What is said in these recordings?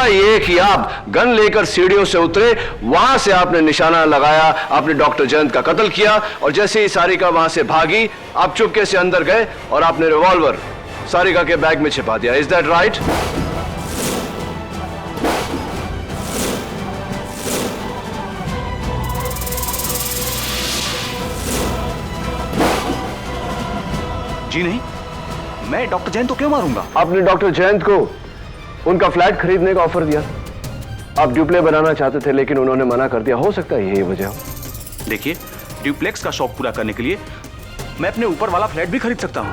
ये कि आप गन लेकर सीढ़ियों से उतरे, वहां से आपने निशाना लगाया, आपने डॉक्टर जयंत का कत्ल किया, और जैसे ही सारिका वहां से भागी आप चुपके से अंदर गए और आपने रिवॉल्वर सारिका के बैग में छिपा दिया। Is that right? जी नहीं, मैं डॉक्टर जयंत को क्यों मारूंगा? आपने डॉक्टर जयंत को उनका फ्लैट खरीदने का ऑफर दिया। आप ड्यूप्ले बनाना चाहते थे लेकिन उन्होंने मना कर दिया। हो सकता है यही वजह हो। देखिए, ड्यूप्लेक्स का शौक पूरा करने के लिए मैं अपने ऊपर वाला फ्लैट भी खरीद सकता हूं।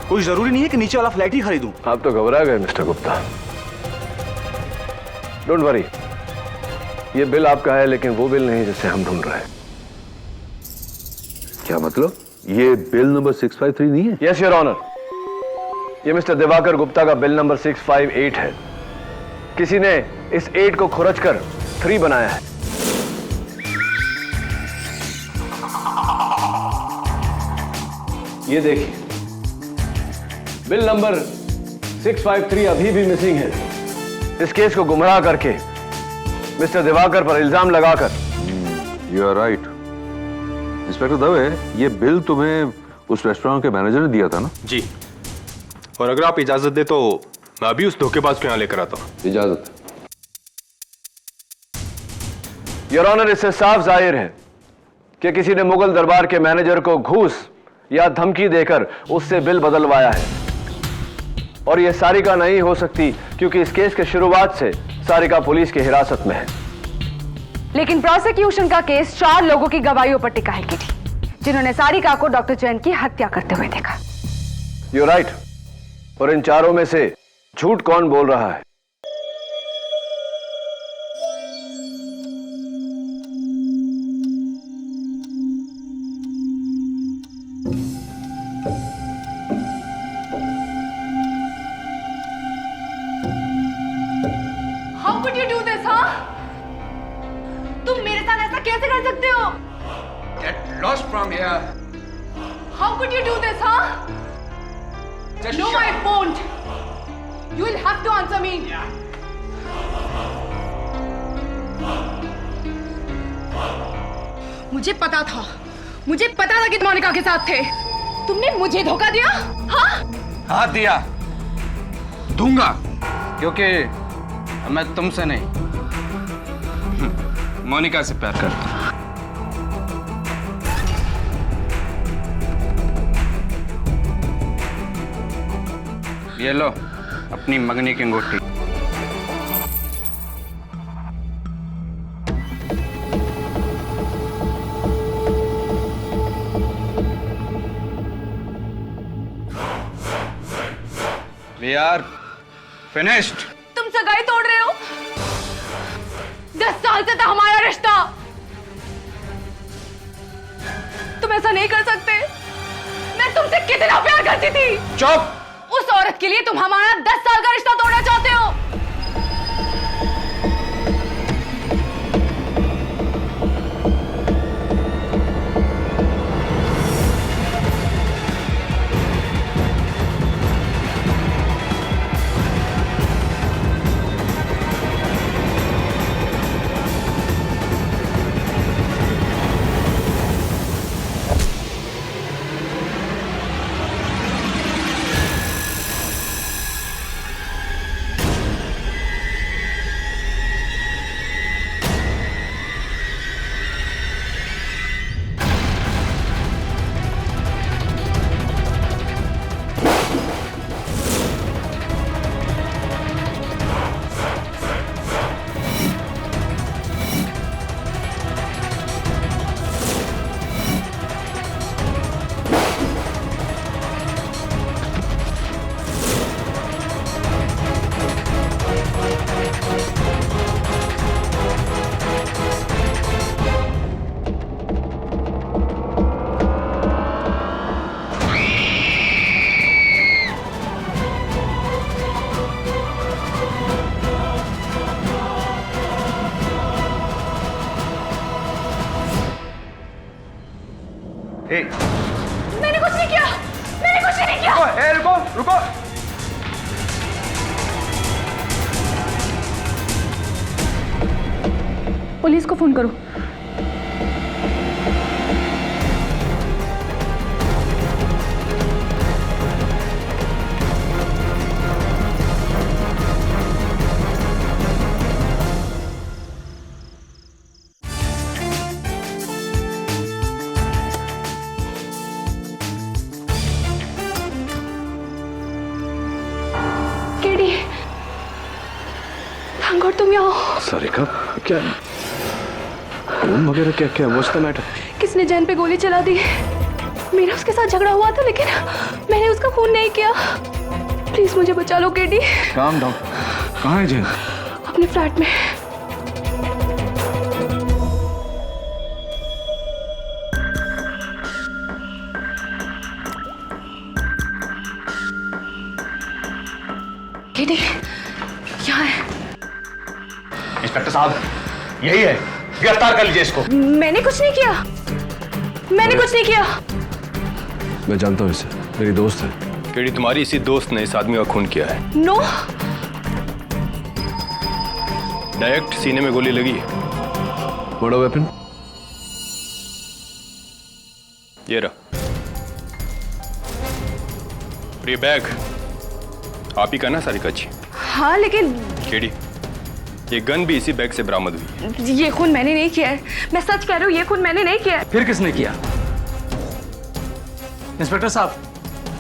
कोई जरूरी नहीं है कि नीचे वाला फ्लैट ही खरीदूं। आप तो घबरा गए मिस्टर गुप्ता। डोंट वरी, ये बिल आपका है लेकिन वो बिल नहीं जिसे हम ढूंढ रहे हैं। क्या मतलब? ये बिल नंबर 653 नहीं है? यस योर ऑनर, ये मिस्टर दिवाकर गुप्ता का बिल नंबर 658 है। किसी ने इस 8 को खुरच कर 3 बनाया है। ये देखिए, बिल नंबर 653 अभी भी मिसिंग है। इस केस को गुमराह करके मिस्टर दिवाकर पर इल्जाम लगाकर। You are right inspector Dave, ये बिल तुम्हें उस रेस्टोरेंट के मैनेजर ने दिया था ना? जी, और अगर आप इजाजत दे तो मैं अभी उस धोखेबाज को यहां लेकर आता हूं। इजाजत। योर ऑनर, इससे साफ जाहिर है कि किसी ने मुगल दरबार के मैनेजर को घूस या धमकी देकर उससे बिल बदलवाया है, और यह सारिका नहीं हो सकती क्योंकि इस केस के शुरुआत से सारिका पुलिस की हिरासत में है। लेकिन प्रोसिक्यूशन का केस 4 लोगों की गवाहियों पर टिका है किटी, जिन्होंने सारिका को डॉक्टर जैन की हत्या करते हुए देखा। यू राइट, और इन चारों में से झूठ कौन बोल रहा है? How could you do this, huh? तुम मेरे साथ ऐसा कैसे कर सकते हो? Get lost from here. How could you do this, huh? Just No, shut I up. won't. You will have to answer me. मुझे पता था कि तुम मोनिका के साथ थे। तुमने मुझे धोखा दिया, हाँ? हाँ दिया, दूंगा, क्योंकि मैं तुमसे नहीं मोनिका से प्यार करता हूं। ये लो अपनी मंगनी की अंगूठी। We are finished. तुम सगाई तोड़ रहे हो? 10 साल से था हमारा रिश्ता। तुम ऐसा नहीं कर सकते। मैं तुमसे कितना प्यार करती थी। चुप! उस औरत के लिए तुम हमारा 10 साल का रिश्ता तोड़ना चाहते हो। मैंने कुछ नहीं किया। रुको, रुको, रुको। पुलिस को फोन करो। केडी, थैंक गॉड तुम यहाँ हो। सारिका, क्या खून वगैरह क्या क्या व्हाट्स द मैटर? किसने जैन पे गोली चला दी? मेरा उसके साथ झगड़ा हुआ था लेकिन मैंने उसका खून नहीं किया। प्लीज मुझे बचा लो केडी। Calm down. कहाँ है जैन? अपने फ्लैट में। केडी यहाँ है। इंस्पेक्टर साहब, यही है, गिरफ्तार कर लीजिए इसको। मैंने कुछ नहीं किया, मैंने कुछ नहीं किया। मैं जानता हूँ इसे, मेरी दोस्त है। केडी, तुम्हारी इसी दोस्त ने इस आदमी का खून किया है। नो, डायरेक्ट सीने में गोली लगी है। बड़ा वेपन? ये रहा। और ये बैग आप ही का ना सारिका जी? हाँ लेकिन केडी, ये गन भी इसी बैग से बरामद हुई है। ये खून मैंने नहीं किया है, मैं सच कह रही हूँ, ये खून मैंने नहीं किया है। फिर किसने किया? इंस्पेक्टर साहब,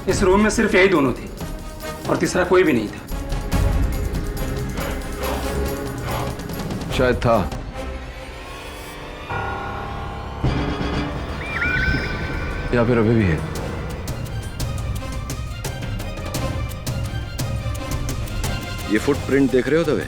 इस रूम में सिर्फ यही दोनों थे और तीसरा कोई भी नहीं था। शायद था। या फिर अभी भी है। ये फुटप्रिंट देख रहे हो दवे?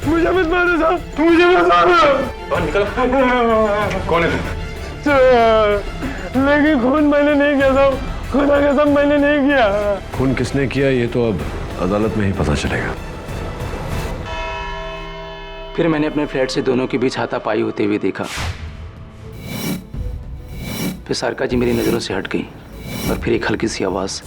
मुझे मत मारो साहब, मुझे मत मारो। निकल। कौन है तू? लेकिन खून मैंने नहीं किया साहब, खुदा कसम मैंने नहीं किया। खून किसने किया ये तो अब अदालत में ही पता चलेगा। फिर मैंने अपने फ्लैट से दोनों के बीच हाथापाई होते हुए देखा। फिर सारिका जी मेरी नजरों से हट गई और फिर एक हल्की सी आवाज।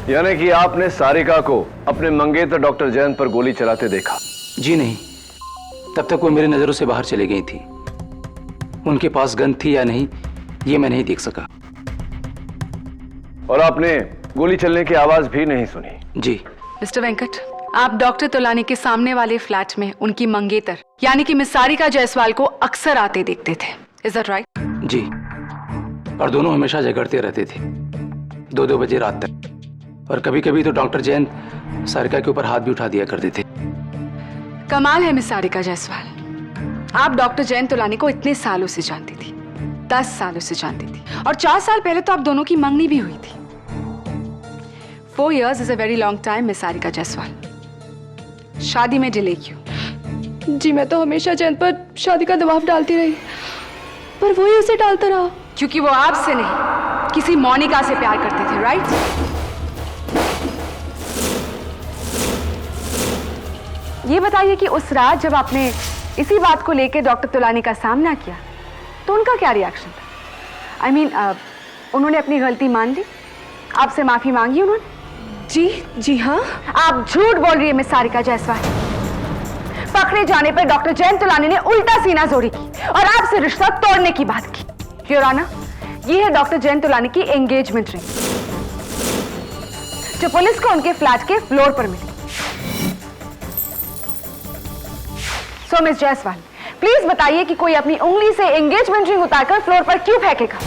यानी कि आपने सारिका को अपने मंगेतर डॉक्टर जैन पर गोली चलाते देखा? जी नहीं, तब तक वो मेरी नजरों से बाहर चली गई थी। उनके पास गन थी या नहीं ये मैं नहीं देख सका। और आपने गोली चलने की आवाज भी नहीं सुनी? जी। मिस्टर वेंकट, आप डॉक्टर तोलानी के सामने वाले फ्लैट में उनकी मंगेतर यानी कि मिस सारिका जायसवाल को अक्सर आते देखते थे, इज दैट राइट? जी, और दोनों हमेशा झगड़ते रहते थे 2-2 बजे रात तक। और कभी कभी तो डॉक्टर जैन सारिका के ऊपर हाथ भी उठा दिया करते थे। कमाल है मिस सारिका जायसवाल, आप डॉक्टर जैन तोलानी को इतने सालों से जानती थी, 10 सालों से जानती थी, और 4 साल पहले तो आप दोनों की मंगनी भी हुई थी। 4 years is a very long time, miss Sarika Jaiswal. शादी में डिले क्यों? जी मैं तो हमेशा जैन पर शादी का दबाव डालती रही, पर वही उसे डालता रहा। क्योंकि वो आपसे नहीं किसी मोनिका से प्यार करते थे, राइट? ये बताइए कि उस रात जब आपने इसी बात को लेकर डॉक्टर तोलानी का सामना किया तो उनका क्या रिएक्शन था? आई मीन उन्होंने अपनी गलती मान ली, आपसे माफी मांगी उन्होंने? जी हाँ। आप झूठ बोल रही है मिस सारिका जायसवाल। पकड़े जाने पर डॉक्टर जैन तोलानी ने उल्टा सीना जोड़ी की और आपसे रिश्ता तोड़ने की बात की। योर ऑनर, ये है डॉक्टर जैन तोलानी की एंगेजमेंट रिंग जो पुलिस को उनके फ्लैट के फ्लोर पर मिली। सो मिस जायसवाल, प्लीज बताइए कि कोई अपनी उंगली से एंगेजमेंट रिंग उतारकर फ्लोर पर क्यों फेंकेगा?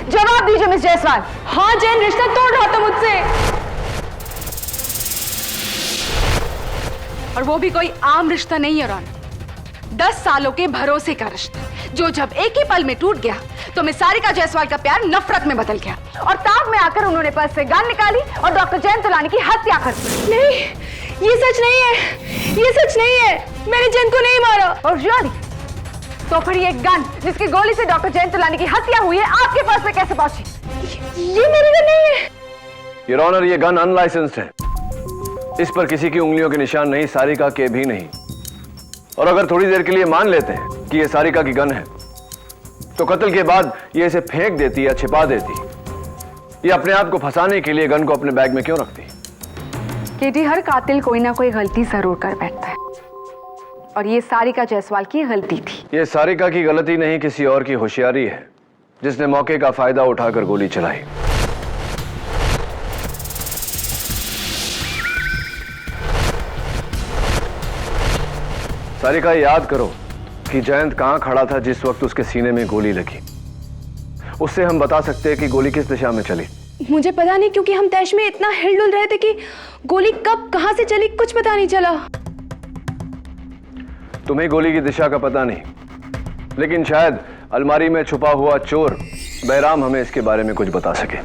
जवाब दीजिए मिस जायसवाल। हाँ, जैन रिश्ता तोड़ रहा था मुझसे, और वो भी कोई आम रिश्ता नहीं है रॉन, 10 सालों के भरोसे का रिश्ता जो जब एक ही पल में टूट गया तो मिस सारिका जायसवाल का प्यार नफरत में बदल गया और ताक में आकर उन्होंने पर्स से गन निकाली और डॉक्टर जैन तोलानी की हत्या कर दी। नहीं, ये सच नहीं है, ये सच नहीं है, मैंने जैन को नहीं मारा। और रियली तो फिर ये गन जिसकी गोली से डॉक्टर जयंत तोलानी की हत्या हुई है आपके पास में कैसे पहुंची? ये मेरी गन नहीं है। योर ऑनर, ये गन अनलाइसेंस्ड है। इस पर किसी की उंगलियों के निशान नहीं, सारिका के भी नहीं। और अगर थोड़ी देर के लिए मान लेते हैं कि ये सारिका की गन है, तो कत्ल के बाद ये इसे फेंक देती या छिपा देती। ये अपने आप को फंसाने के लिए गन को अपने बैग में क्यों रखती? केटी, हर कातिल कोई ना कोई गलती जरूर कर बैठता है, और ये सारिका जायसवाल की गलती थी। ये सारिका की गलती नहीं, किसी और की होशियारी है, जिसने मौके का फायदा उठाकर गोली चलाई। सारिका, याद करो कि जयंत कहां खड़ा था जिस वक्त उसके सीने में गोली लगी। उससे हम बता सकते हैं कि गोली किस दिशा में चली। मुझे पता नहीं, क्योंकि हम तैश में इतना हिलडुल रहे थे कि गोली कब कहां से चली कुछ पता नहीं चला। तुम्हें गोली की दिशा का पता नहीं, लेकिन शायद अलमारी में छुपा हुआ चोर बैराम हमें इसके बारे में कुछ बता सके।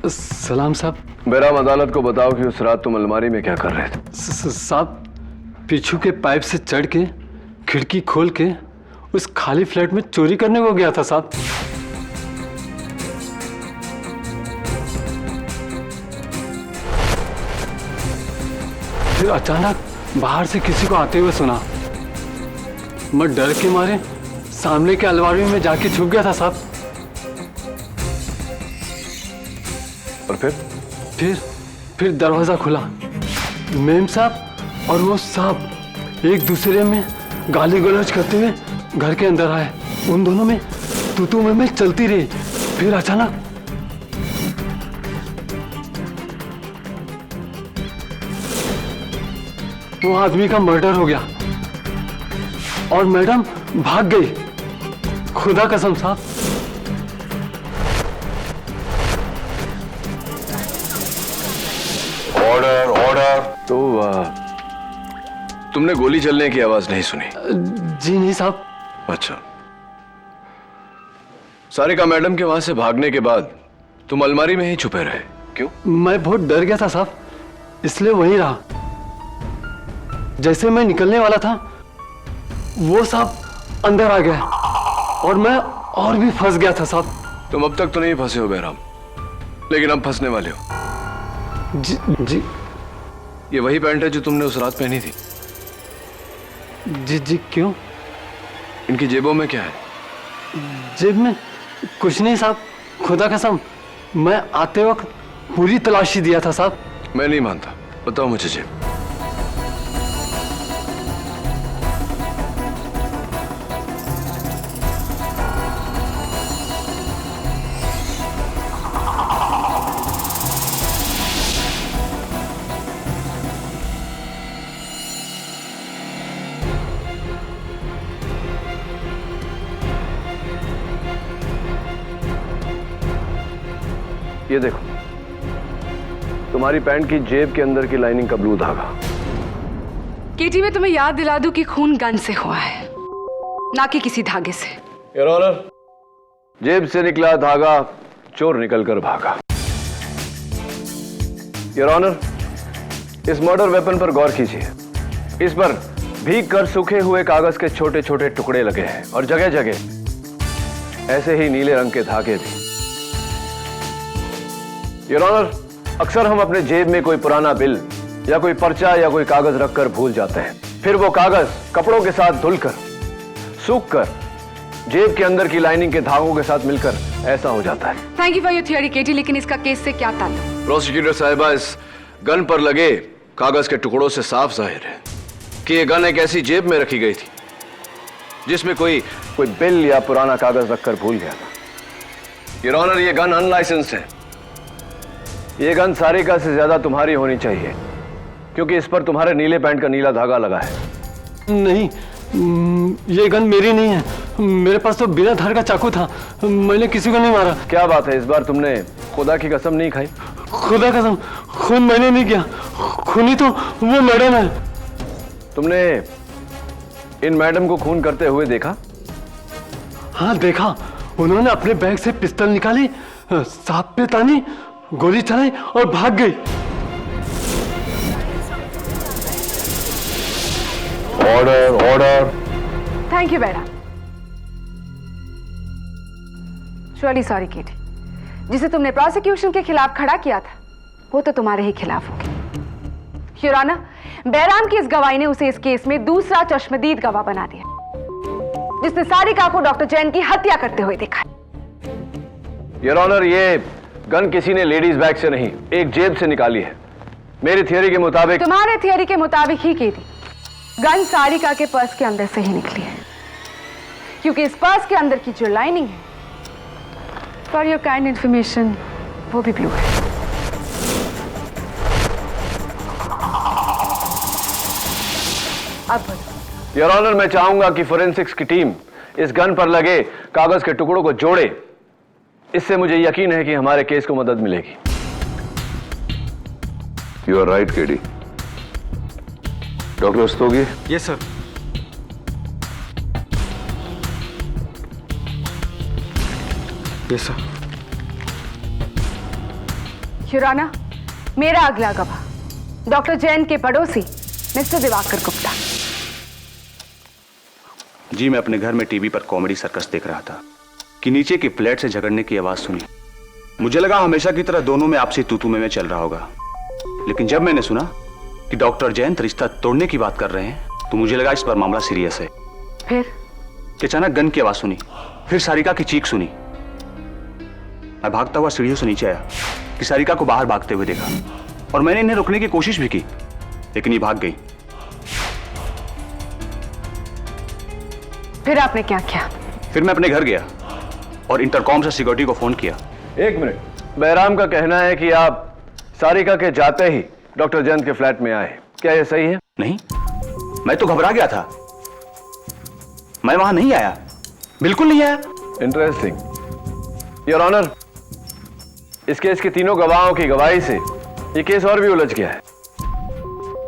सलाम साहब। बैराम, अदालत को बताओ कि उस रात तुम अलमारी में क्या कर रहे थे? साहब, पीछू के पाइप से चढ़ के खिड़की खोल के उस खाली फ्लैट में चोरी करने को गया था साहब। फिर अचानक बाहर से किसी को आते हुए सुना। मैं डर के मारे सामने के अलमारी में जाके छुप गया था साहब। और फिर दरवाजा खुला। मेम साहब और वो साहब एक दूसरे में गाली गलौज करते हुए घर के अंदर आए। उन दोनों में तू में चलती रही। फिर अचानक वो आदमी का मर्डर हो गया और मैडम भाग गई। खुदा कसम साहब। Order order. तो तुमने गोली चलने की आवाज नहीं सुनी? जी नहीं साहब। अच्छा। सारिका मैडम के वहां से भागने के बाद तुम अलमारी में ही छुपे रहे, क्यों? मैं बहुत डर गया था साहब, इसलिए वहीं रहा। जैसे मैं निकलने वाला था वो साहब अंदर आ गया और मैं और भी फंस गया था साहब। तुम अब तक तो नहीं फंसे हो बैराम, लेकिन अब फंसने वाले हो। जी ये वही पैंट है जो तुमने उस रात पहनी थी? जी जी। क्यों? इनकी जेबों में क्या है? जेब में कुछ नहीं साहब, खुदा कसम मैं आते वक्त पूरी तलाशी दिया था साहब। मैं नहीं मानता, बताओ मुझे जेब। ये देखो, तुम्हारी पैंट की जेब के अंदर की लाइनिंग का ब्लू धागा। केटी, मैं तुम्हें याद दिला दूं कि खून गन से हुआ है, ना कि किसी धागे से। योर ऑनर, जेब से निकला धागा चोर निकलकर भागा। योर ऑनर, इस मर्डर वेपन पर गौर कीजिए। इस पर भीग कर सूखे हुए कागज के छोटे छोटे टुकड़े लगे हैं और जगह जगह ऐसे ही नीले रंग के धागे भी। योर ऑनर, अक्सर हम अपने जेब में कोई पुराना बिल या कोई पर्चा या कोई कागज रखकर भूल जाते हैं। फिर वो कागज कपड़ों के साथ धुलकर, सूखकर जेब के अंदर की लाइनिंग के धागों के साथ मिलकर ऐसा हो जाता है। Thank you for your theory Katie, लेकिन इसका केस से क्या ताल्लुक? प्रोसिक्यूटर साहिबा, इस गन पर लगे कागज के टुकड़ों से साफ जाहिर है कि यह गन एक ऐसी जेब में रखी गई थी जिसमें कोई बिल या पुराना कागज रखकर भूल गया था। योर ऑनर, ये गन अनलाइसेंस्ड है। ये गन सारिका से ज्यादा तुम्हारी होनी चाहिए, क्योंकि इस पर तुम्हारे नीले पैंट का नीला धागा लगा है। नहीं, ये गन मेरी नहीं है। मेरे पास तो बिना धार का चाकू था, मैंने किसी को नहीं मारा। क्या बात है, इस बार तुमने खुदा की कसम नहीं खाई? खुदा कसम, खून मैंने नहीं किया। खूनी तो वो मैडम है। तुमने इन मैडम को खून करते हुए देखा? हाँ देखा। उन्होंने अपने बैग से पिस्तौल निकाली, सांप पे तानी, गोली चलाई और भाग गई। Order order. Thank you madam. Surely sorry Katie, जिसे तुमने प्रोसिक्यूशन के खिलाफ खड़ा किया था वो तो तुम्हारे ही खिलाफ हो गया। योर ऑनर, बैराम की इस गवाही ने उसे इस केस में दूसरा चश्मदीद गवाह बना दिया, जिसने सारिका को डॉक्टर जैन की हत्या करते हुए देखा। योर ऑनर, ये गन किसी ने लेडीज बैग से नहीं, एक जेब से निकाली है। मेरी थियोरी के मुताबिक। तुम्हारे थियोरी के मुताबिक ही की थी। गन सारिका के पर्स के अंदर से ही निकली है, क्योंकि इस पर्स के अंदर की जो लाइनिंग है, फॉर योर काइंड इंफॉर्मेशन, वो भी ब्लू है। अब योर ऑनर, मैं चाहूंगा कि फोरेंसिक्स की टीम इस गन पर लगे कागज के टुकड़ों को जोड़े। इससे मुझे यकीन है कि हमारे केस को मदद मिलेगी। You are right KD. Doctor Rastogi. Yes sir. Yes sir. Your honour, मेरा अगला गवाह डॉक्टर जैन के पड़ोसी मिस्टर दिवाकर गुप्ता। जी, मैं अपने घर में टीवी पर कॉमेडी सर्कस देख रहा था कि नीचे की फ्लैट से झगड़ने की आवाज सुनी। मुझे लगा हमेशा की तरह दोनों में आपसी तू-तू में चल रहा होगा, लेकिन जब मैंने सुना कि डॉक्टर जैन रिश्ता तोड़ने की बात कर रहे हैं तो मुझे लगा इस पर मामला सीरियस है। फिर कि अचानक गन की आवाज सुनी, फिर सारिका की चीख सुनी। मैं भागता हुआ सीढ़ियों से नीचे आया कि सारिका को बाहर भागते हुए देखा, और मैंने इन्हें रोकने की कोशिश भी की, लेकिन ये भाग गई। फिर आपने क्या किया? फिर मैं अपने घर गया और इंटरकॉम से सिक्योरिटी को फोन किया। एक मिनट, बैराम का कहना है कि आप सारिका के जाते ही डॉक्टर जैन के फ्लैट में आए, क्या यह सही है? नहीं, मैं तो घबरा गया था, मैं वहां नहीं आया, बिल्कुल नहीं आया। इंटरेस्टिंग। योर ऑनर, इस केस के तीनों गवाहों की गवाही से यह केस और भी उलझ गया है।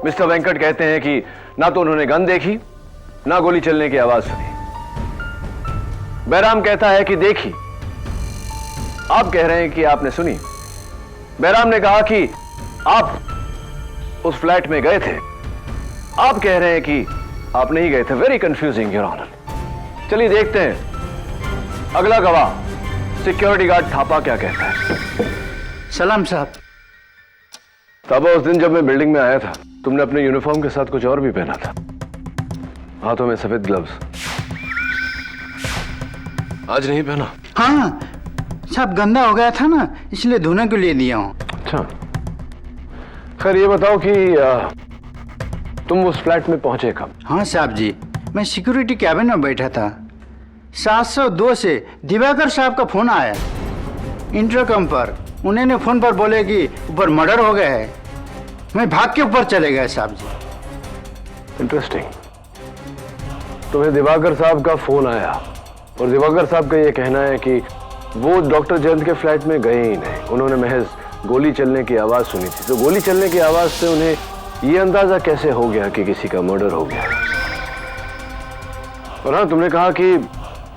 मिस्टर वेंकट कहते हैं कि ना तो उन्होंने गन देखी, ना गोली चलने की आवाज सुनी। बैराम कहता है कि देखी। आप कह रहे हैं कि आपने सुनी। बैराम ने कहा कि आप उस फ्लैट में गए थे, आप कह रहे हैं कि आप नहीं गए थे। Very confusing your honour. चलिए देखते हैं अगला गवाह सिक्योरिटी गार्ड थापा क्या कहता है। सलाम साहब। थापा, उस दिन जब मैं बिल्डिंग में आया था तुमने अपने यूनिफॉर्म के साथ कुछ और भी पहना था, हाथों में सफेद ग्लव्स। आज नहीं पहना? हाँ साहब, गंदा हो गया था ना, इसलिए धोने के लिए दिया हूँ। अच्छा, खैर ये बताओ कि तुम उस फ्लैट में पहुंचे कब? हाँ साहब जी, मैं सिक्योरिटी कैबिन में बैठा था। 702 से दिवाकर साहब का फोन आया इंटरकम पर। उन्होंने फोन पर बोले कि ऊपर मर्डर हो गया है। मैं भाग के ऊपर चले गए साहब जी। इंटरेस्टिंग। तुम्हें दिवाकर साहब का फोन आया और दिवाकर साहब का यह कहना है कि वो डॉक्टर जैन के फ्लैट में गए ही नहीं, उन्होंने महज गोली चलने की आवाज सुनी थी। तो गोली चलने की आवाज से उन्हें यह अंदाजा कैसे हो गया कि किसी का मर्डर हो गया? और हाँ, तुमने कहा कि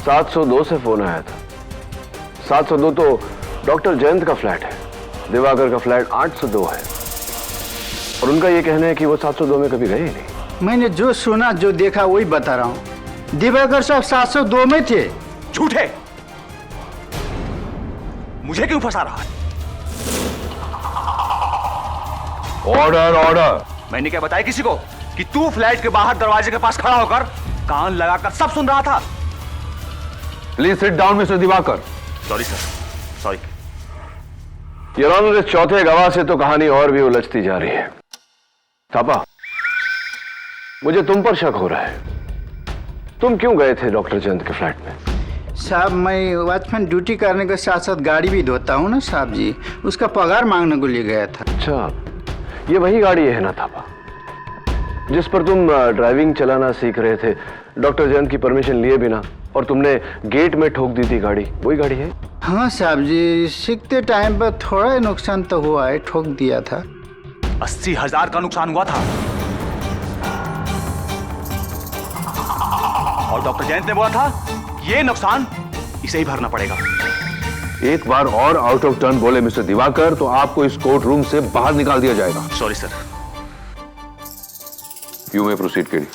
702 से फोन आया था। 702 तो डॉक्टर जयंत का फ्लैट है, दिवाकर का फ्लैट 802 है, और उनका यह कहना है कि वो 702 में कभी गए ही नहीं। मैंने जो सुना, जो देखा, वही बता रहा हूँ। दिवाकर साहब 702 में थे। झूठ है, मुझे क्यों फंसा रहा है? Order order. मैंने क्या बताया किसी को कि तू फ्लैट के बाहर दरवाजे के पास खड़ा होकर कान लगाकर सब सुन रहा था? Please sit down mister Diwakar. Sorry sir, sorry. Your honour, इस चौथे गवाह से तो कहानी और भी उलझती जा रही है। थापा, मुझे तुम पर शक हो रहा है। तुम क्यों गए थे डॉक्टर जयंत के फ्लैट में? साहब, मैं वॉचमैन ड्यूटी करने के साथ साथ गाड़ी भी धोता हूँ ना साहब जी, उसका पगार मांगने को लिए गया था। अच्छा, ये वही गाड़ी है ना थापा, जिस पर तुम ड्राइविंग चलाना सीख रहे थे डॉक्टर जयंत की परमिशन लिए बिना, और तुमने गेट में ठोक दी थी गाड़ी? वही गाड़ी है? हाँ साहब जी, सीखते टाइम पर थोड़ा नुकसान तो हुआ है, ठोक दिया था। 80,000 का नुकसान हुआ था, और डॉक्टर जयंत ने बोला था ये नुकसान इसे ही भरना पड़ेगा। एक बार और आउट ऑफ टर्न बोले मिस्टर दिवाकर तो आपको इस कोर्ट रूम से बाहर निकाल दिया जाएगा। Sorry sir. You may proceed KD.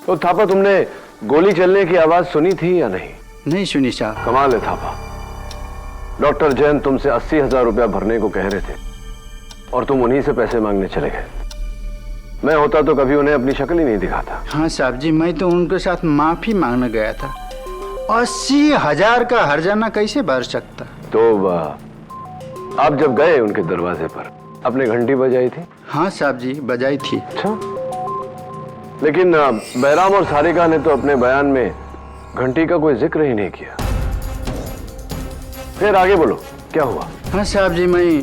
तो थापा, तुमने गोली चलने की आवाज सुनी थी या नहीं? नहीं सुनी साहब। कमाल है थापा, डॉक्टर जैन तुमसे 80,000 रुपया भरने को कह रहे थे और तुम उन्हीं से पैसे मांगने चले गए। मैं होता तो कभी उन्हें अपनी शक्ल ही नहीं दिखाता। हाँ साहब जी, मैं तो उनके साथ माफी मांगने गया था। 80,000 का हर्जाना कैसे भर सकता? तो आप जब गए उनके दरवाजे पर अपने घंटी बजाई थी? हाँ साहब जी, बजाई थी। अच्छा, लेकिन बैराम और सारिका ने तो अपने बयान में घंटी का कोई जिक्र ही नहीं किया। फिर आगे बोलो, क्या हुआ? हाँ साहब जी, मैं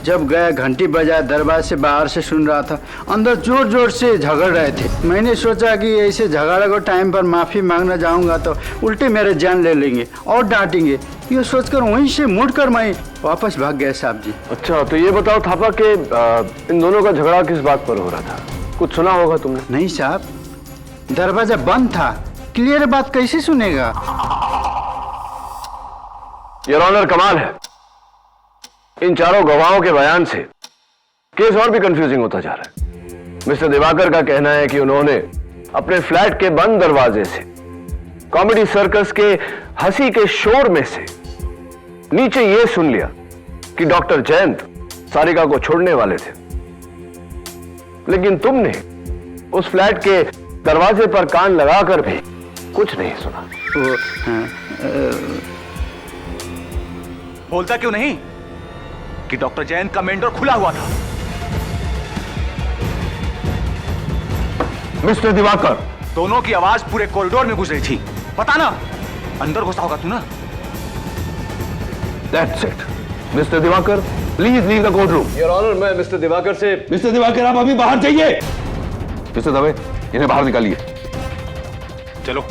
जब गया घंटी बजाया, दरवाजे से बाहर से सुन रहा था, अंदर जोर जोर से झगड़ रहे थे। मैंने सोचा कि ऐसे झगड़ा को टाइम पर माफी मांगना जाऊंगा तो उल्टे मेरे जान ले लेंगे और डांटेंगे। ये सोचकर वहीं से मुड़कर मैं वापस भाग गया साहब जी। अच्छा, तो ये बताओ थापा कि इन दोनों का झगड़ा किस बात पर हो रहा था? कुछ सुना होगा तुमने? नहीं साहब, दरवाजा बंद था, क्लियर बात कैसे सुनेगा? योर ऑनर, कमाल है, इन चारों गवाहों के बयान से केस और भी कंफ्यूजिंग होता जा रहा है। मिस्टर दिवाकर का कहना है कि उन्होंने अपने फ्लैट के बंद दरवाजे से कॉमेडी सर्कस के हंसी के शोर में से नीचे यह सुन लिया कि डॉक्टर जयंत सारिका को छोड़ने वाले थे, लेकिन तुमने उस फ्लैट के दरवाजे पर कान लगाकर भी कुछ नहीं सुना। बोलता क्यों नहीं कि डॉक्टर जैन का मेन डोर खुला हुआ था? मिस्टर दिवाकर, दोनों की आवाज पूरे कॉरिडोर में गुजरी थी। पता ना अंदर घुसा होगा तू ना। That's it. Mister Diwakar, please leave the court room. Your honour, मैं मिस्टर दिवाकर से। मिस्टर दिवाकर, आप अभी बाहर जाइए। मिस्टर दवे, इन्हें बाहर निकालिए। चलो।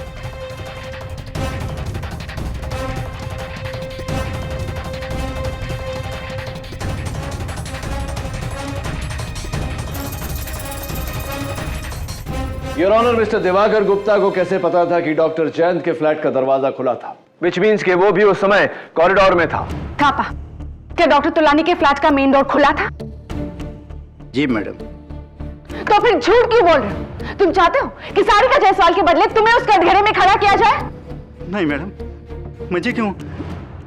Your honour, mister Diwakar Gupta को कैसे पता था कि डॉक्टर जयंत के फ्लैट का दरवाजा खुला था? विच मीन्स कि वो भी उस समय कॉरिडोर में था। थापा, क्या डॉक्टर तुलानी के फ्लैट का मेन डोर खुला था? जी मैडम। तो फिर झूठ क्यों बोल रहे हो? तुम चाहते हो कि सारिका जायसवाल के बदले तुम्हें उस कटघरे में खड़ा किया जाए? नहीं मैडम, मुझे क्यों?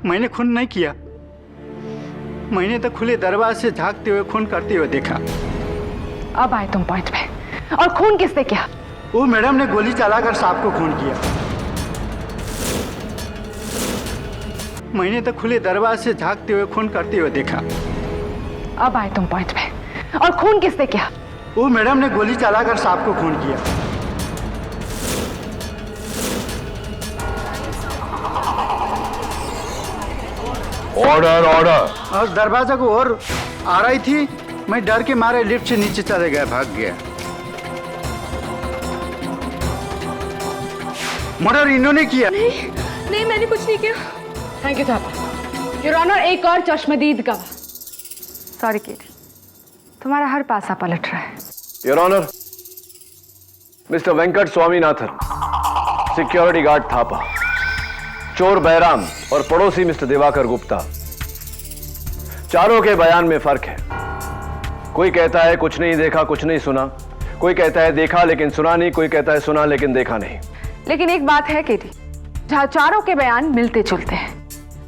मैंने खून नहीं किया। मैंने तो खुले दरवाजे से झांकते हुए खून करते हुए देखा। अब आए तुम पॉइंट पे। और खून किसने किया? वो मैडम ने गोली चलाकर सांप को खून किया। मैंने तो खुले दरवाजे से झांकते हुए खून करते हुए देखा। अब आए तुम पॉइंट पे। और खून किसने किया? वो मैडम ने गोली चलाकर सांप को खून किया। Order, order. और दरवाजा को और आ रही थी, मैं डर के मारे लिफ्ट से नीचे चले गया, भाग गया। मर्डर इन्होंने किया। नहीं, मैंने कुछ नहीं किया। Thank you Thapa. Your honour, एक और चश्मदीद गवाह। सॉरी केटी, तुम्हारा हर पासा पलट रहा है। Your honour, mister Venkat Swaminathan, security guard Thapa, चोर बैराम और पड़ोसी मिस्टर दिवाकर गुप्ता, चारों के बयान में फर्क है। कोई कहता है कुछ नहीं देखा, कुछ नहीं सुना। कोई कहता है देखा लेकिन सुना नहीं। कोई कहता है सुना लेकिन देखा नहीं। लेकिन एक बात है केटी, जहां चारों के बयान मिलते जुलते हैं।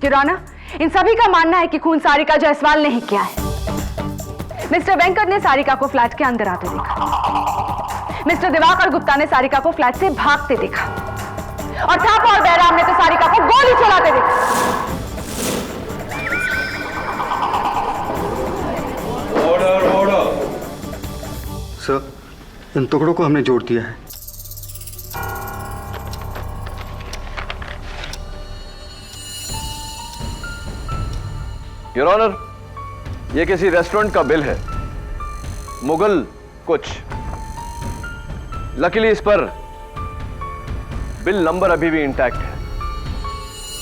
योर ऑनर, इन सभी का मानना है कि खून सारिका जायसवाल ने ही किया है। मिस्टर वेंकट ने सारिका को फ्लैट के अंदर आते देखा। मिस्टर दिवाकर गुप्ता ने सारिका को फ्लैट से भागते देखा। और थापा और बैराम ने तो सारिका को गोली चलाते देखा। Order, order. सर, इन टुकड़ों को हमने जोड़ दिया है। योर ऑनर, यह किसी रेस्टोरेंट का बिल है, मुगल कुछ। लकीली इस पर बिल नंबर अभी भी इंटैक्ट है,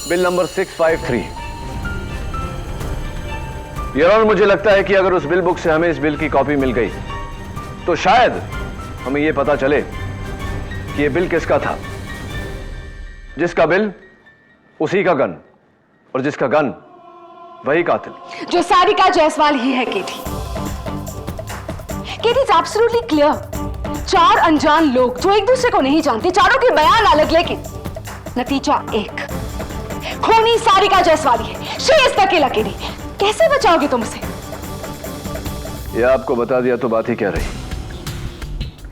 बिल नंबर 653। योर ऑनर, मुझे लगता है कि अगर उस बिल बुक से हमें इस बिल की कॉपी मिल गई तो शायद हमें यह पता चले कि यह बिल किसका था। जिसका बिल उसी का गन, और जिसका गन वही कातिल। जो सारिका जायसवाल ही है केटी। केटी इज एब्सोल्युटली क्लियर। चार अनजान लोग जो एक दूसरे को नहीं जानते, चारों के बयान अलग, लेकिन नतीजा एक। खूनी सारिका जायसवाल है, she is the killer KD. कैसे बचाओगे तुम उसे? ये आपको बता दिया तो बात ही क्या रही।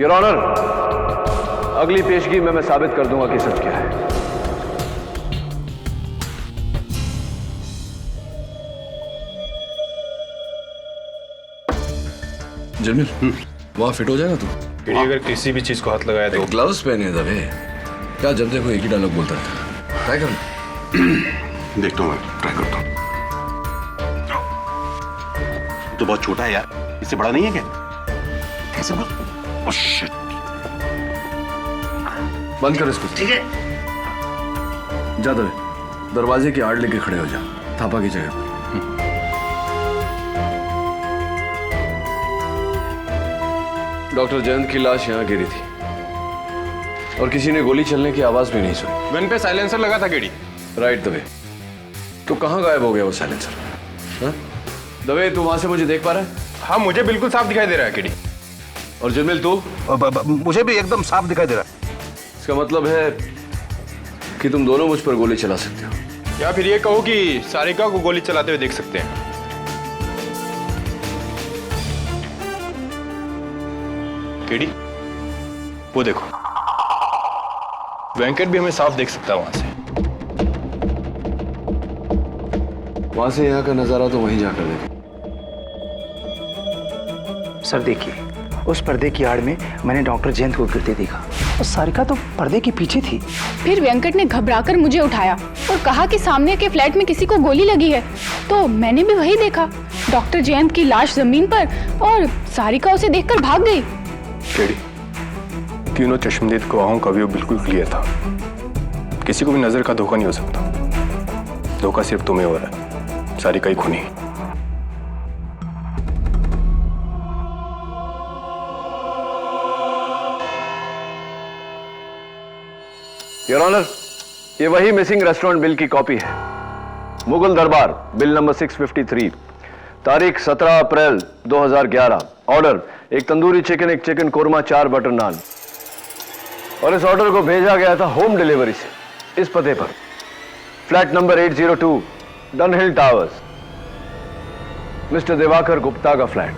योर ऑनर, अगली पेशगी में मैं साबित कर दूंगा कि सच क्या है। जमील, वहां फिट हो जाएगा तू? केडी अगर किसी भी चीज को हाथ लगाया तो ग्लव्स पहने दबे। क्या जब देखो एक ही डायलॉग बोलता रहता। ट्राई कर। देखता हूँ, मैं ट्राई करता हूँ। तो बहुत छोटा है यार, इससे बड़ा नहीं है क्या? कैसे बोल? Oh shit. बंद कर इसको। ठीक है। जा दबे, दरवाजे की आड़ लेके खड़े हो जा, थापा की जगह पर। डॉक्टर जयंत की लाश यहां गिरी थी और किसी ने गोली चलने की आवाज भी नहीं सुनी। गन पे साइलेंसर लगा था केडी। राइट दबे, तो कहां गायब हो गया वो साइलेंसर? हाँ? दबे, तू वहां से मुझे देख पा रहा है? हाँ, मुझे बिल्कुल साफ दिखाई दे रहा है केडी। और जमील तू? मुझे भी एकदम साफ दिखाई दे रहा है। इसका मतलब है कि तुम दोनों मुझ पर गोली चला सकते हो, या फिर ये कहो कि सारिका को गोली चलाते हुए देख सकते हैं। केडी, वो देखो, वेंकट भी हमें साफ देख सकता है वहां से। वहां से यहाँ का नजारा तो वहीं जाकर देखें। सर देखिए, उस पर्दे की आड़ में मैंने डॉक्टर जयंत को गिरते देखा और सारिका तो पर्दे के पीछे थी। फिर वेंकट ने घबराकर मुझे उठाया और कहा कि सामने के फ्लैट में किसी को गोली लगी है, तो मैंने भी वही देखा, डॉक्टर जयंत की लाश जमीन पर और सारिका उसे देखकर भाग गई। केडी, तीनों चश्मदीद गवाहों का व्यू बिल्कुल क्लियर था। किसी को भी नजर का धोखा नहीं हो सकता। धोखा सिर्फ तुम्हें हो रहा है, सारिका ही खूनी। योर ऑनर, ये वही मिसिंग रेस्टोरेंट बिल की कॉपी है। मुगल दरबार, बिल नंबर 653, तारीख 17 अप्रैल 2011। ऑर्डर, एक तंदूरी चिकन, एक चिकन कोरमा, 4 बटर नान। और इस ऑर्डर को भेजा गया था होम डिलीवरी से इस पते पर, flat number 802, Dunhill towers, mister Diwakar Gupta का फ्लैट।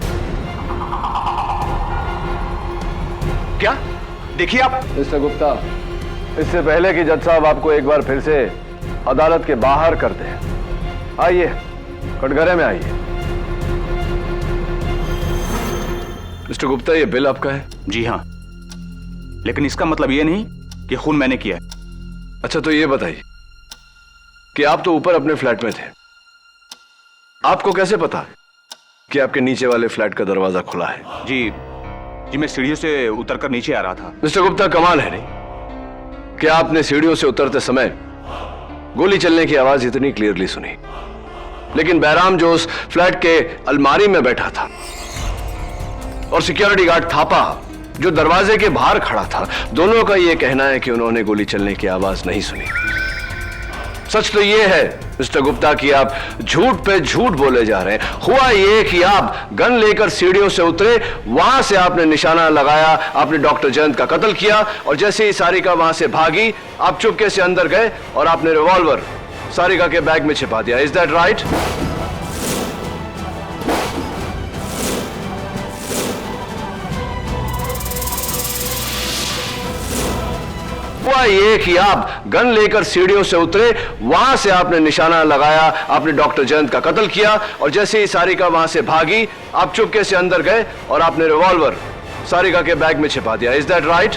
क्या? देखिए आप। मिस्टर गुप्ता, इससे पहले कि जज साहब आपको एक बार फिर से अदालत के बाहर करते हैं, आइए कटघरे में आइए। मिस्टर गुप्ता, ये बिल आपका है? जी हाँ, लेकिन इसका मतलब ये नहीं कि खून मैंने किया है। अच्छा, तो ये बताइए कि आप तो ऊपर अपने फ्लैट में थे, आपको कैसे पता कि आपके नीचे वाले फ्लैट का दरवाजा खुला है? जी, मैं सीढ़ियों से उतरकर नीचे आ रहा था। मिस्टर गुप्ता, कमाल है नहीं कि आपने सीढ़ियों से उतरते समय गोली चलने की आवाज इतनी क्लियरली सुनी, लेकिन बैराम जो उस फ्लैट के अलमारी में बैठा था और सिक्योरिटी गार्ड थापा जो दरवाजे के बाहर खड़ा था, दोनों का यह कहना है कि उन्होंने गोली चलने की आवाज नहीं सुनी। सच तो यह है मिस्टर गुप्ता कि आप झूठ पे झूठ बोले जा रहे हैं। हुआ यह कि आप गन लेकर सीढ़ियों से उतरे, वहां से आपने निशाना लगाया, आपने डॉक्टर जयंत का कत्ल किया, और जैसे ही सारिका वहां से भागी, आप चुपके से अंदर गए और आपने रिवॉल्वर सारिका के बैग में छिपा दिया। Is that right? हुआ ये कि आप गन लेकर सीढ़ियों से उतरे, वहां से आपने निशाना लगाया, आपने डॉक्टर जयंत का कत्ल किया, और जैसे ही सारिका वहां से भागी, आप चुपके से अंदर गए और आपने रिवॉल्वर सारिका के बैग में छिपा दिया। Is that right?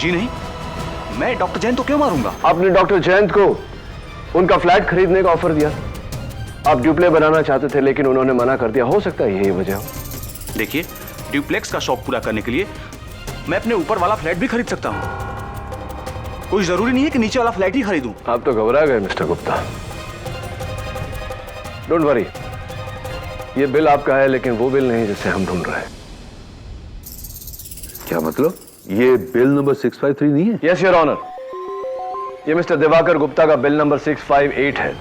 जी नहीं, मैं डॉक्टर जयंत को क्यों मारूंगा? आपने डॉक्टर जयंत को उनका फ्लैट खरीदने का ऑफर दिया, आप ड्यूप्ले बनाना चाहते थे, लेकिन उन्होंने मना कर दिया। हो सकता है यही वजह हो। देखिए, ड्यूप्लेक्स का शौक पूरा करने के लिए मैं अपने ऊपर वाला फ्लैट भी खरीद सकता हूं। कोई जरूरी नहीं है कि नीचे वाला फ्लैट ही खरीदूं। आप तो घबरा गए मिस्टर गुप्ता। डोंट वरी, ये बिल आपका है, लेकिन वो बिल नहीं जिसे हम ढूंढ रहे हैं। क्या मतलब? ये बिल नंबर 653 नहीं है? यस योर ऑनर, ये मिस्टर दिवाकर गुप्ता का बिल नंबर 658 है।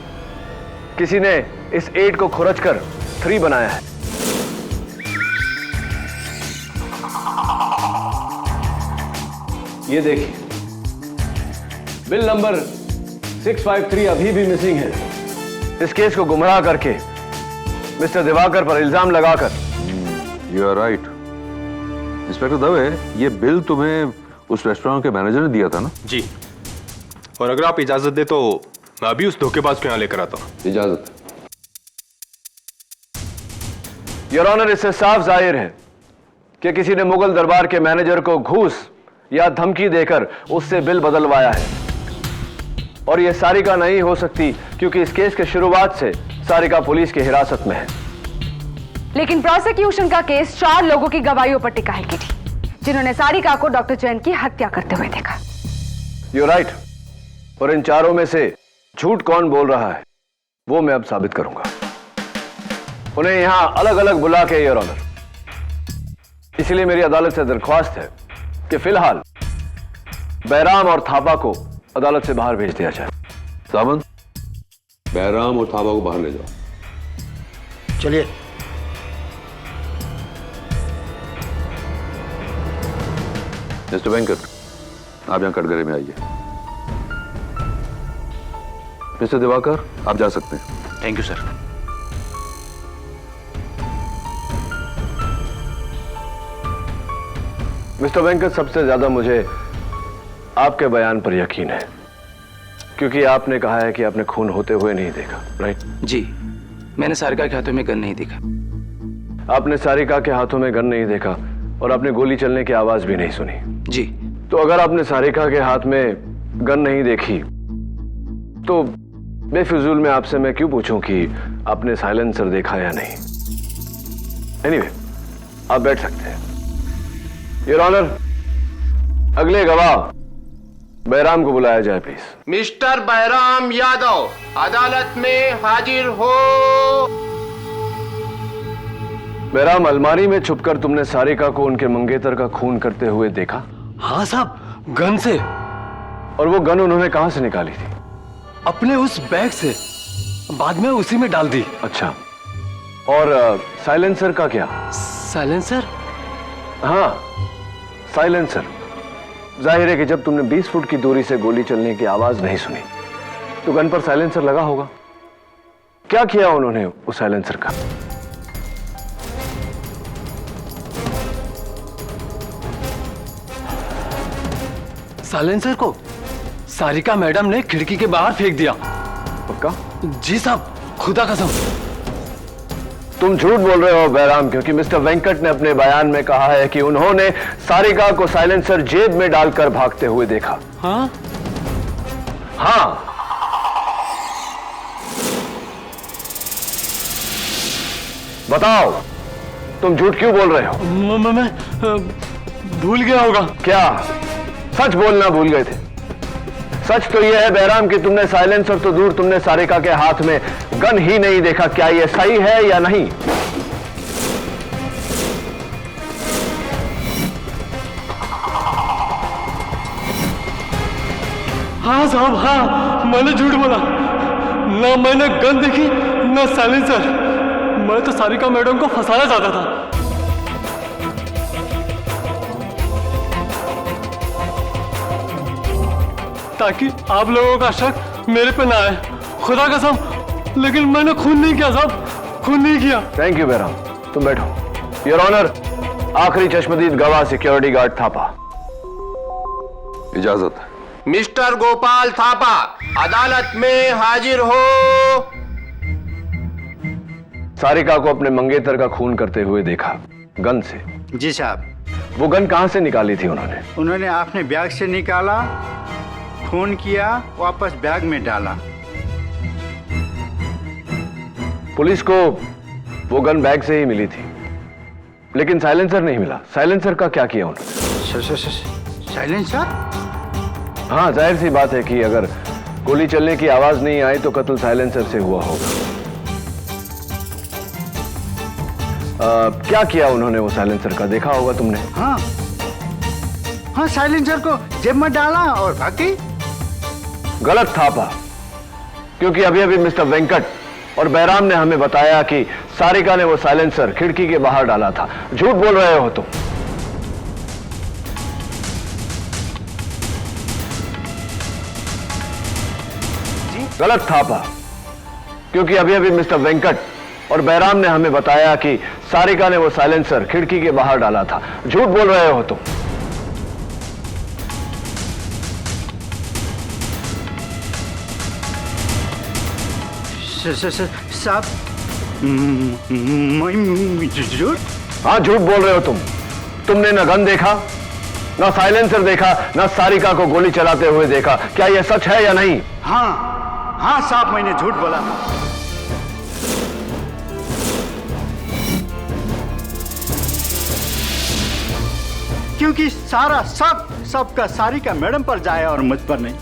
किसी ने इस 8 को खुरच कर 3 बनाया है। ये देखिए, बिल नंबर 653 अभी भी मिसिंग है। इस केस को गुमराह करके मिस्टर दिवाकर पर इल्जाम लगाकर। You are right inspector Dave, ये बिल तुम्हें उस रेस्टोरेंट के मैनेजर ने दिया था ना? जी, और अगर आप इजाजत दे तो मैं अभी उस धोखेबाज को यहाँ लेकर आता हूँ। इजाजत। योर ऑनर, इससे साफ जाहिर है कि किसी ने मुगल दरबार के मैनेजर को घूस या धमकी देकर उससे बिल बदलवाया है। और यह सारिका नहीं हो सकती क्योंकि इस केस के शुरुआत से सारिका पुलिस की हिरासत में है। लेकिन प्रोसिक्यूशन का केस 4 लोगों की गवाहियों पर टिका है किटी, जिन्होंने सारिका को डॉक्टर जैन की हत्या करते हुए देखा। You right. और इन चारों में से झूठ कौन बोल रहा है वो मैं अब साबित करूंगा। उन्हें यहां अलग अलग बुला के, योर ऑनर। इसलिए मेरी अदालत से दरख्वास्त है कि फिलहाल बैराम और थापा को अदालत से बाहर भेज दिया जाए। सावंत, बैराम और थापा को बाहर ले जाओ। चलिए। मिस्टर वेंकट, आप यहां कटघरे में आइए। मिस्टर दिवाकर, आप जा सकते हैं। Thank you sir. Mister Venkat, सबसे ज्यादा मुझे आपके बयान पर यकीन है, क्योंकि आपने कहा है कि आपने खून होते हुए नहीं देखा, राइट? जी, मैंने सारिका के हाथों में गन नहीं देखा। आपने सारिका के हाथों में गन नहीं देखा और आपने गोली चलने की आवाज भी नहीं सुनी। जी। तो अगर आपने सारिका के हाथ में गन नहीं देखी तो बेफिजूल में आपसे मैं क्यों पूछूं कि आपने साइलेंसर देखा या नहीं। एनीवे, आप बैठ सकते हैं। योर ऑनर, अगले गवाह बैराम को बुलाया जाए प्लीज। मिस्टर बैराम यादव, अदालत में हाजिर हो। बैराम, अलमारी में छुपकर तुमने सारिका को उनके मंगेतर का खून करते हुए देखा? हाँ साहब, गन से। और वो गन उन्होंने कहां से निकाली थी? अपने उस बैग से, बाद में उसी में डाल दी। अच्छा, और साइलेंसर का क्या? साइलेंसर? हाँ, साइलेंसर। जाहिर है कि जब तुमने 20 फुट की दूरी से गोली चलने की आवाज नहीं सुनी तो गन पर साइलेंसर लगा होगा। क्या किया उन्होंने उस साइलेंसर का? साइलेंसर को सारिका मैडम ने खिड़की के बाहर फेंक दिया। पक्का? जी साहब, खुदा कसम। तुम झूठ बोल रहे हो बैराम, क्योंकि मिस्टर वेंकट ने अपने बयान में कहा है कि उन्होंने सारिका को साइलेंसर जेब में डालकर भागते हुए देखा। हाँ? हाँ। बताओ, तुम झूठ क्यों बोल रहे हो? मैं भूल गया होगा। क्या सच बोलना भूल गए थे? सच तो यह है बैराम कि तुमने साइलेंसर तो दूर, तुमने सारिका के हाथ में गन ही नहीं देखा। क्या यह सही है या नहीं? हाँ साहब, हाँ, मैंने झूठ बोला। ना मैंने गन देखी, ना साइलेंसर। मैं तो सारिका मैडम को फंसाना चाहता था। ताकि आप लोगों का शक मेरे पे ना आए। खुदा कसम, लेकिन मैंने खून नहीं किया साहब, खून नहीं किया। थैंक यू बैराम, तुम बैठो। योर ऑनर, आखिरी चश्मदीद गवाह सिक्योरिटी गार्ड थापा। इजाजत। मिस्टर गोपाल थापा, अदालत में हाजिर हो। सारिका को अपने मंगेतर का खून करते हुए देखा, गन से। जी साहब। वो गन कहां से निकाली थी उन्होंने? उन्होंने अपने बैग से निकाला, खून किया, वापस बैग में डाला। पुलिस को वो गन बैग से ही मिली थी, लेकिन साइलेंसर नहीं मिला। साइलेंसर का क्या किया उन्होंने? साइलेंसर? हाँ, जाहिर सी बात है कि अगर गोली चलने की आवाज नहीं आई तो कत्ल साइलेंसर से हुआ होगा। क्या किया उन्होंने वो साइलेंसर का? देखा होगा तुमने। हाँ, साइलेंसर को जेब में डाला और भाग गई। गलत थापा, क्योंकि अभी अभी मिस्टर वेंकट और बैराम ने हमें बताया कि सारिका ने वो साइलेंसर खिड़की के बाहर डाला था। झूठ बोल रहे हो तुम। गलत थापा, क्योंकि अभी अभी मिस्टर वेंकट और बैराम ने हमें बताया कि सारिका ने वो साइलेंसर खिड़की के बाहर डाला था। झूठ बोल रहे हो तुम। साहब, झूठ? हाँ, झूठ बोल रहे हो तुम। तुमने न गन देखा, न साइलेंसर देखा, न सारिका को गोली चलाते हुए देखा। क्या यह सच है या नहीं? हाँ साहब, मैंने झूठ बोला। क्योंकि सारा सबका सारिका मैडम पर जाए और मुझ पर नहीं।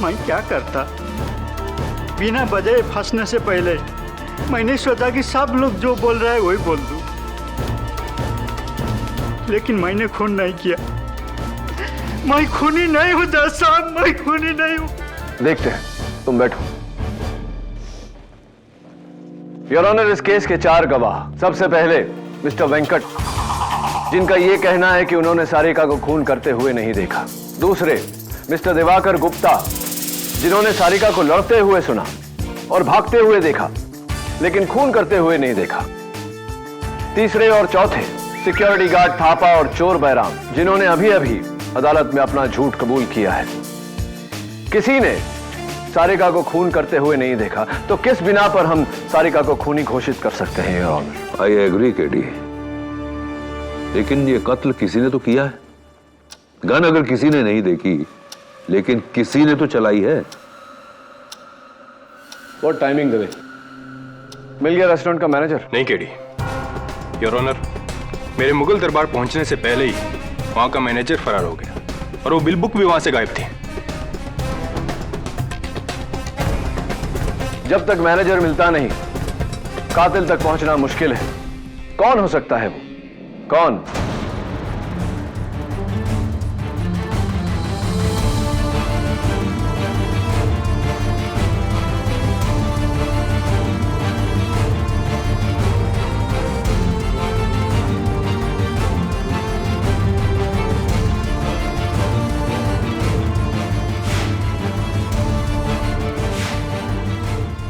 मैं क्या करता, बिना वजह फंसने से पहले मैंने सोचा कि सब लोग जो बोल रहे हैं वही बोल दूं, लेकिन मैंने खून नहीं किया। मैं खूनी नहीं हूं जज साहब, मैं खूनी नहीं हूं। देखते हैं, तुम बैठो। योर ऑनर, इस केस के 4 गवाह। सबसे पहले मिस्टर वेंकट, जिनका यह कहना है कि उन्होंने सारिका को खून करते हुए नहीं देखा। दूसरे मिस्टर दिवाकर गुप्ता, जिन्होंने सारिका को लड़ते हुए सुना और भागते हुए देखा, लेकिन खून करते हुए नहीं देखा। तीसरे और चौथे सिक्योरिटी गार्ड थापा और चोर बैराम, जिन्होंने अभी अभी अदालत में अपना झूठ कबूल किया है। किसी ने सारिका को खून करते हुए नहीं देखा, तो किस बिना पर हम सारिका को खूनी घोषित कर सकते हैं your honour? I agree KD, लेकिन ये कत्ल किसी ने तो किया है। गन अगर किसी ने नहीं देखी, लेकिन किसी ने तो चलाई है। What timing Dave? मिल गया रेस्टोरेंट का मैनेजर? नहीं केडी, योर ऑनर, मेरे मुगल दरबार पहुंचने से पहले ही वहां का मैनेजर फरार हो गया और वो बिल बुक भी वहां से गायब थी। जब तक मैनेजर मिलता नहीं, कातिल तक पहुंचना मुश्किल है। कौन हो सकता है वो? कौन?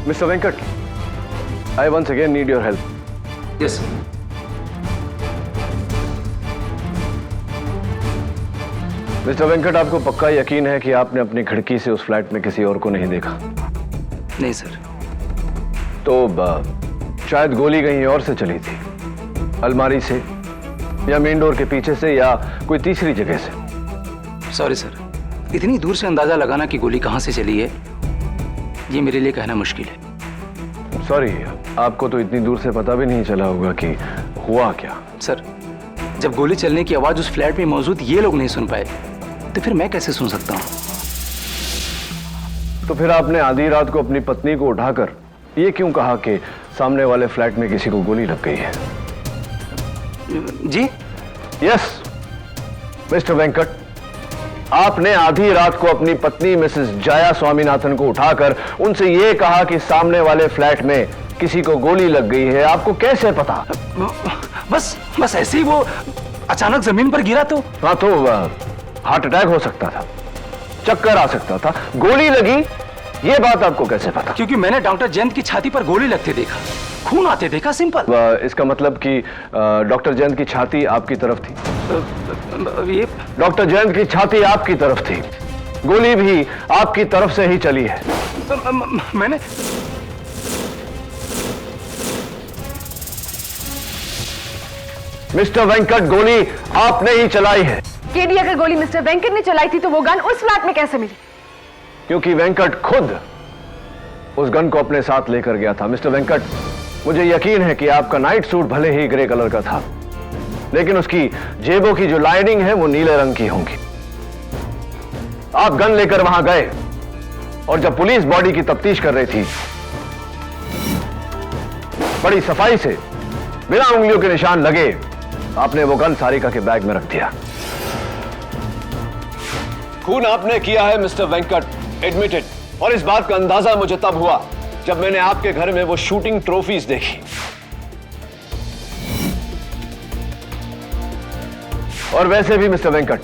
Mr. Venkat, I once again need your help. Yes. Mister Venkat, आपको पक्का यकीन है कि आपने अपनी खिड़की से उस फ्लैट में किसी और को नहीं देखा? नहीं सर। तो शायद गोली कहीं और से चली थी, अलमारी से या मेन डोर के पीछे से या कोई तीसरी जगह से। सॉरी सर, इतनी दूर से अंदाजा लगाना कि गोली कहां से चली है, ये मेरे लिए कहना मुश्किल है। सॉरी, आपको तो इतनी दूर से पता भी नहीं चला होगा कि हुआ क्या। सर, जब गोली चलने की आवाज उस फ्लैट में मौजूद ये लोग नहीं सुन पाए, तो फिर मैं कैसे सुन सकता हूं? तो फिर आपने आधी रात को अपनी पत्नी को उठाकर ये क्यों कहा कि सामने वाले फ्लैट में किसी को गोली लग गई है? जी? यस मिस्टर वेंकट, आपने आधी रात को अपनी पत्नी मिसेस जया स्वामीनाथन को उठाकर उनसे यह कहा कि सामने वाले फ्लैट में किसी को गोली लग गई है। आपको कैसे पता? बस ऐसे ही वो अचानक जमीन पर गिरा तो। हाँ, तो हार्ट अटैक हो सकता था, चक्कर आ सकता था, गोली लगी, ये बात आपको कैसे पता? क्योंकि मैंने डॉक्टर जयंत की छाती पर गोली लगते देखा, खून आते देखा, सिंपल। इसका मतलब कि डॉक्टर जयंत की छाती आपकी तरफ थी? ये डॉक्टर जयंत की छाती आपकी तरफ थी, गोली भी आपकी तरफ से ही चली है। मैंने मिस्टर वेंकट, गोली आपने ही चलाई है। केडी, अगर गोली मिस्टर वेंकट ने चलाई थी तो वो गन उस फ्लैट में कैसे मिली? क्योंकि वेंकट खुद उस गन को अपने साथ लेकर गया था। मिस्टर वेंकट, मुझे यकीन है कि आपका नाइट सूट भले ही ग्रे कलर का था, लेकिन उसकी जेबों की जो लाइनिंग है वो नीले रंग की होंगी। आप गन लेकर वहां गए और जब पुलिस बॉडी की तफ्तीश कर रही थी, बड़ी सफाई से बिना उंगलियों के निशान लगे आपने वो गन सारिका के बैग में रख दिया। खून आपने किया है मिस्टर वेंकट, एडमिटेड। और इस बात का अंदाजा मुझे तब हुआ जब मैंने आपके घर में वो शूटिंग ट्रॉफीज देखी। और वैसे भी मिस्टर वेंकट,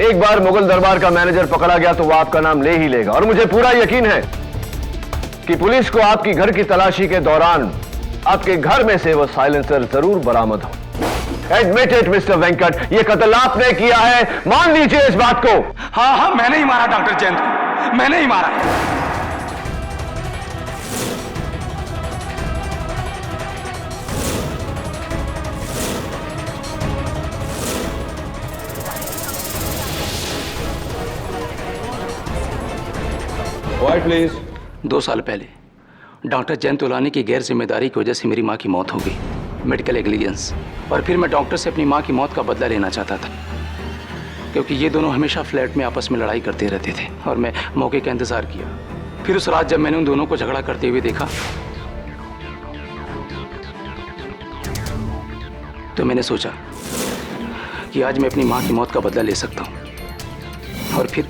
एक बार मुगल दरबार का मैनेजर पकड़ा गया तो वो आपका नाम ले ही लेगा। और मुझे पूरा यकीन है कि पुलिस को आपकी घर की तलाशी के दौरान आपके घर में से वो साइलेंसर जरूर बरामद हो। एडमिटेड मिस्टर वेंकट, ये कत्ल आपने किया है, मान लीजिए इस बात को। हाँ हाँ, मैंने ही मारा डॉक्टर जयंत को, मैंने ही मारा। Quiet, please. 2 साल पहले डॉक्टर जयंत तोलानी की गैर जिम्मेदारी की वजह से मेरी माँ की मौत हो गई, मेडिकल नेग्लिजेंस। और फिर मैं डॉक्टर से अपनी माँ की मौत का बदला लेना चाहता था, क्योंकि ये दोनों हमेशा फ्लैट में आपस में लड़ाई करते रहते थे और मैं मौके का इंतजार किया। फिर उस रात जब मैंने उन दोनों को झगड़ा करते हुए देखा तो मैंने सोचा कि आज मैं अपनी माँ की मौत का बदला ले सकता हूँ। और फिर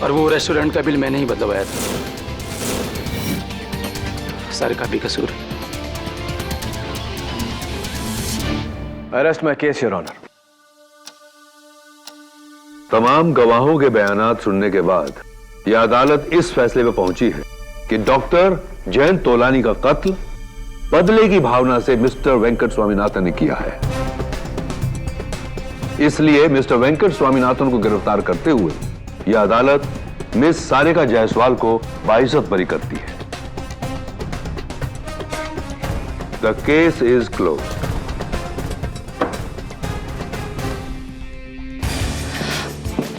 और वो रेस्टोरेंट का बिल मैंने ही बदलवाया था। सारे का भी कसूर। Arrest my case your honour. तमाम गवाहों के बयानात सुनने के बाद यह अदालत इस फैसले पर पहुंची है कि डॉक्टर जयंत तोलानी का कत्ल बदले की भावना से मिस्टर वेंकट स्वामीनाथन ने किया है। इसलिए मिस्टर वेंकट स्वामीनाथन को गिरफ्तार करते हुए यह अदालत मिस सारिका जायसवाल को बाइज्जत बरी करती है। The case is closed.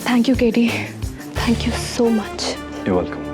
Thank you KD, thank you so much. You welcome.